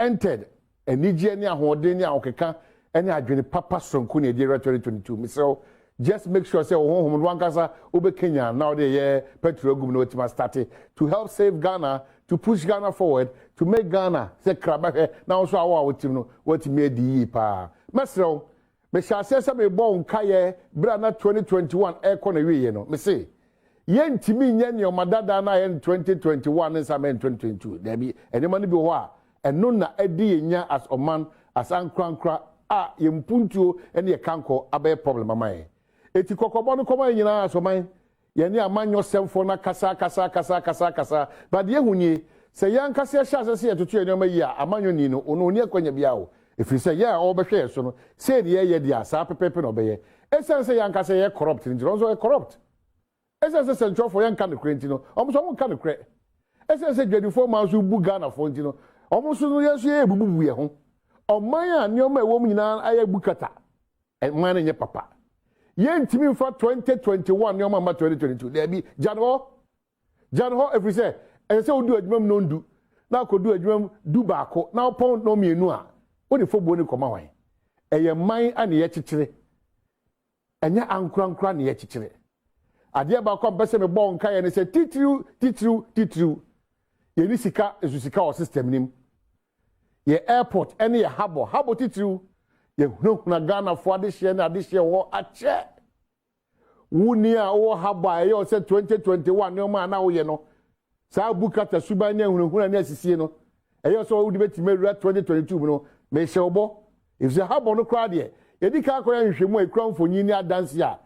entered enije ne ahoden ne ahokeka ene adwene papa sonko ne di 2022 so just make sure say ohom no ankasa obekenya now dey petrol gum no tima start to help save Ghana, to push Ghana forward, to make Ghana say kraba now so awa wotim no what me di pa mesro me sha say me bon kaye bra na 2021 e ko na wiye no me say ye ntimi nya ne omadada na ye 2021 nsa me 2022 there be enema no bi ho a eno na edi nya as oman as ankrankra a ye mpuntuo ene ye kanko abe problem amaye eti kokobo no koma nyina asoman ye ne amanyo semfo na kasa but ye hunye se yan kasa ya sha se ye tutu enema yi a amanyo ni no ono ni akwanya bia o if you say yeah all be hwe so no say ye dia sa pepepe no be ye esen se yan kasa ye corrupt ni so ye corrupt esen se central for yan kan krenti no omo so mo kan kre esen se dwadifo man so bu Ghana for nti no omo so no yeso ye bububu ye ho oman a neoma ewo mu nyina aye bukata man nye papa ye ntimi fa 2021 neoma ma 2022 there be Janho every say ese odu adwumam no ndu na kodu adwumam du baako na opon no mienu a woni fobo ni koma wan eye man ane ye kikire enya ankrankra ne ye kikire ade ba ko bese me bon kan ye ne se titru ye ni sika esusika o system nim ye airport ene ye habo titru ye huna Ghana fo ade hye na ade hye wo ache wuni a wo habo aye o se 2021 ne o ma na wo ye no sa bukata suban ne huna ne asisie no eye so wo di betime 2022 no me hye obo if say habo no kra de ye di ka akọ ya nhwemu ekura mfonyi ni adanse a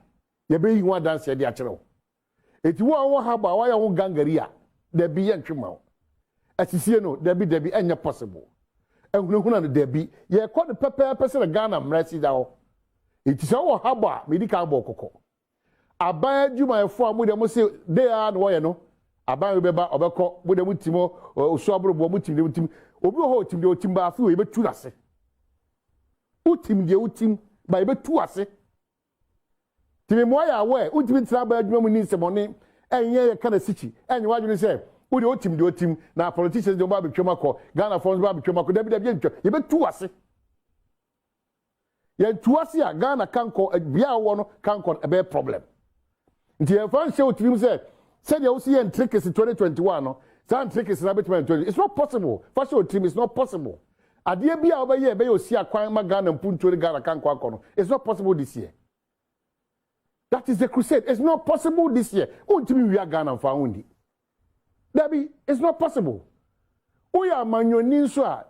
ye be yi ho adanse de akere eti wo habo wa ya ho gangari a de bi ye ntwema wo asisie no de bi enye possible ehunahuna no de bi ye kọ de pepe se Ghana mresi da ho eti so wo habo a me di ka abo kokọ aban adwuma efo amu de mo se de a no ye no aban beba obekọ mo de mutimo osu abrobo mutim de mutim obi ho otim de otim ba afi we betu ase utim de utim ba betu ase timi mo ya we utim tira ba adwuma mu ni semone enye ye kana sichi enye wadwene se wo de otim na politicians de ba betwem akọ Ghana funds ba betwem akọ dabi ntwa ye betu ase ye tu ase a Ghana kanko bia wo no kanko e be problem nti ye fan show timi se said you see in tricks in 2021 no san tricks na betwem 20 it's not possible for show team is not possible ade bia oba ye be yo si akwan ma Ghana mpuntu Ghana kanko akọ no it's not possible this year. That is the crusade. It's not possible this year. Untimi wi Ghana fa hundi. Dabi, it's not possible. Oya manyoni so a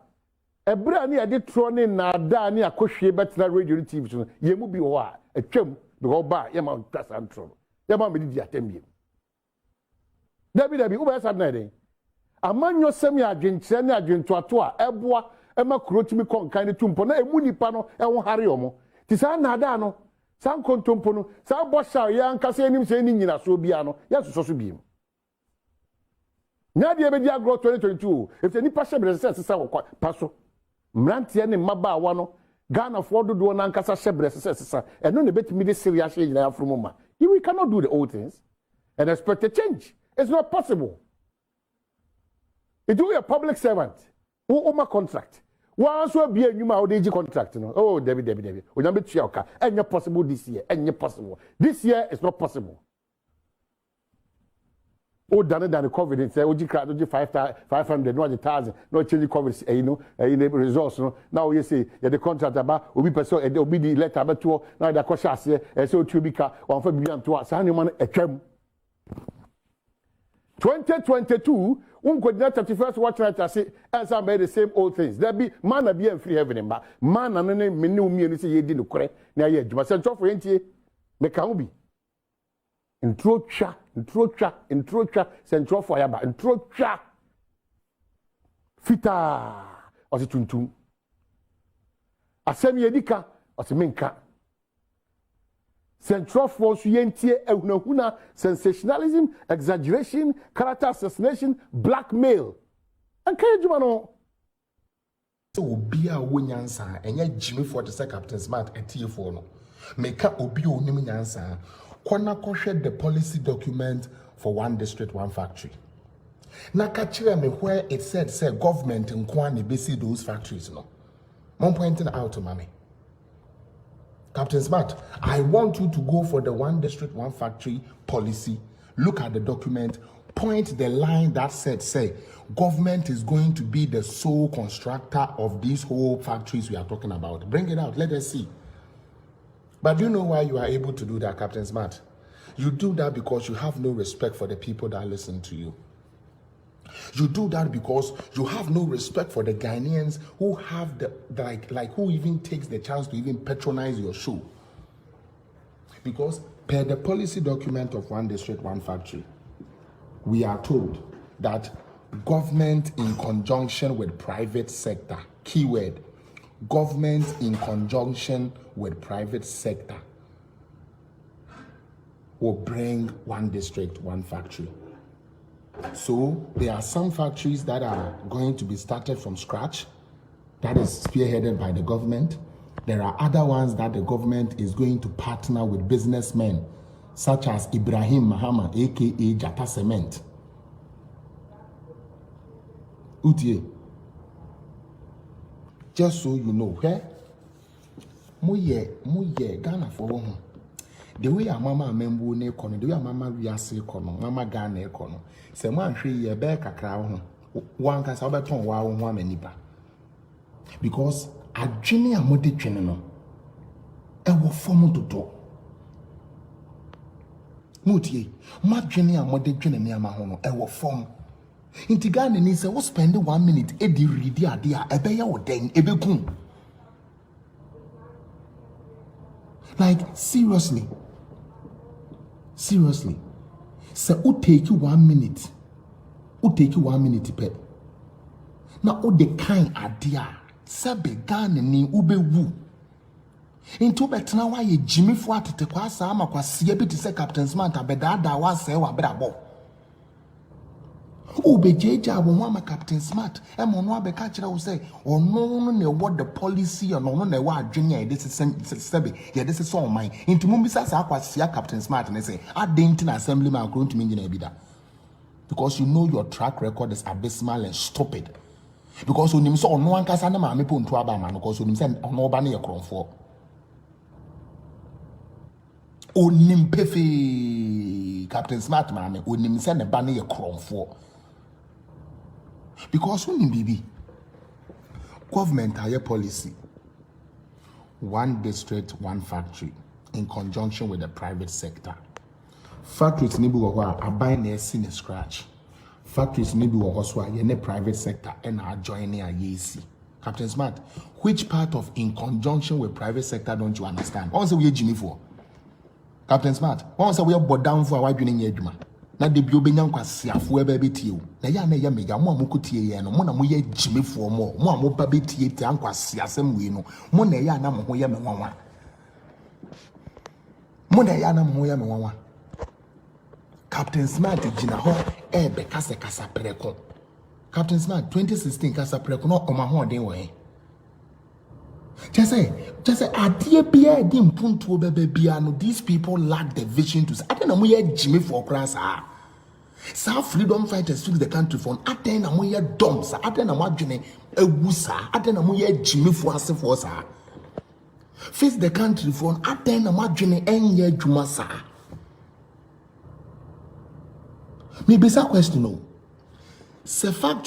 ebra ni ade tro ne na da ni akohwe betra radio TV so ye mu bi ho a atwam because ba ye ma tasa ntro. Ye ma me di atemie. Dabi wo ba sad na den. Amanyo sem ya adwenkyere ne adwentoato a eboa ema kurotimi konkan ne tumpo na emu nipa no e ho hare omo. Ti sa na da no san kontompo no sa bosha ya nkase enim se ni nyina so bia no ya so biem nya de be dia grow 2022 if the nipa shebre se sesa wo paso mrantie ne maba wa no Ghana for dodo na nkasa shebre se sesa eno ne betimi de serious ye nyina afro ma we cannot do the old things and expect a change. It's not possible. If you are a public servant who my contract once will be a new ODG contract, you know. Oh, Debbie. We don't be sure. And not possible this year. And not possible. This year is not possible. Oh, than the COVID, it's OG crowd, OG 500, no 1,000, no change COVID, you know, in the results. No, now you say the contract about will be person, and will be the letter about two. Now the question here, and so to be one for beyond to us. Any man a term. 2022. Could not 31st watch night I say as I made the same old things. There be man be in free heaven, but man and name me no me say ye didn't correct. Now ye do myself for enti me can be. Intro cha, central fire ba intro cha. Fita or the tuntum. Asem ye dika or the menka. Central force yentie ehunahuna sensationalism, exaggeration, character assassination, blackmail. And can you know? So obi a wonyansa enye Jimmy for the Captain Smart etie no. Meka obi onim nyansa. Kwana kohwe the policy document for one district one factory. Na kachire me where it said say government in Kwan basi those factories no. I'm pointing out to mommy. Captain Smart, I want you to go for the one district, one factory policy. Look at the document, point the line that said, say, government is going to be the sole constructor of these whole factories we are talking about. Bring it out, let us see. But do you know why you are able to do that, Captain Smart? You do that because you have no respect for the people that listen to you. You do that because you have no respect for the Ghanaians who have the like who even takes the chance to even patronize your show. Because per the policy document of one district, one factory, we are told that government in conjunction with private sector, keyword, government in conjunction with private sector will bring one district, one factory. So there are some factories that are going to be started from scratch, that is spearheaded by the government. There are other ones that the government is going to partner with businessmen, such as Ibrahim Mahama, aka Jata Cement. Utie, just so you know, where Muye Ghana for home. The way a mama membu ne kono, the way a mama wiase kono, mama Ghana kono. Se man hwe ye be kakra ho. Wan ka sa obeton wa ho amanipa. Because adwene a mode twene no e wo fom toto. Mutie, madwene a mode twene me ama ho no e wo fom. Inti Ghana ni se wo spend 1 minute e di read ade a ebe ye wo den e be kun. Like seriously, say who take you 1 minute, pet. Now all the kind idea, sabe Ghana ni ube wu. Into betna wa ye Jimmy fo atete kwa sa ama kwa sie bi te say Captain Smart abedada wa se wa brabo. Ube jeja wo ma Captain Smart e mo no abeka kire wo say ono ne what the policy ono ne wa adwenya e this sebe ye this is all mine into mum bisa sa akwasia Captain Smart ne say adent na assembly man grown to me ngina bi da, because you know your track record is abysmal and stupid, because onim so ono ankasa na ma me pontu aba ma no, because onim say ono oba na ye kronfo onim pefe Captain Smart ma me onim say ne ba na ye kronfo. Because when in BB, government higher policy, one district, one factory, in conjunction with the private sector. Factories need to be buying a scene scratch. Factories need to be also a private sector and are joining a YC. Captain Smart, which part of in conjunction with private sector don't you understand? What was we Jimmy for? Captain Smart, what was we are down for a white union yeduma? Na de bi obenya nkwase afo eba betie o na ya na ya mega mo amokutie ye no mo na mo ye Jimmy fo mo amo ba betie ti ankwase asem we no mo na ya na mo ho ye me nwanwa, mo na ya na mo ho ye me nwanwa. Captain Smart gina ho be kasa preko. Captain Smart 2016 kasa preko no oma ho den wo he. Just say adie bia di mpuntu bebe bia no, these people lack the vision to say atena mo ye Jimmy for class sa freedom fighters to the country for atena mo ye dom sa atena mo adwene ewu sa atena mo ye Jimmy for asefo sa face the country for atena mo adwene enye adwuma sa. Me be sa question no, se fact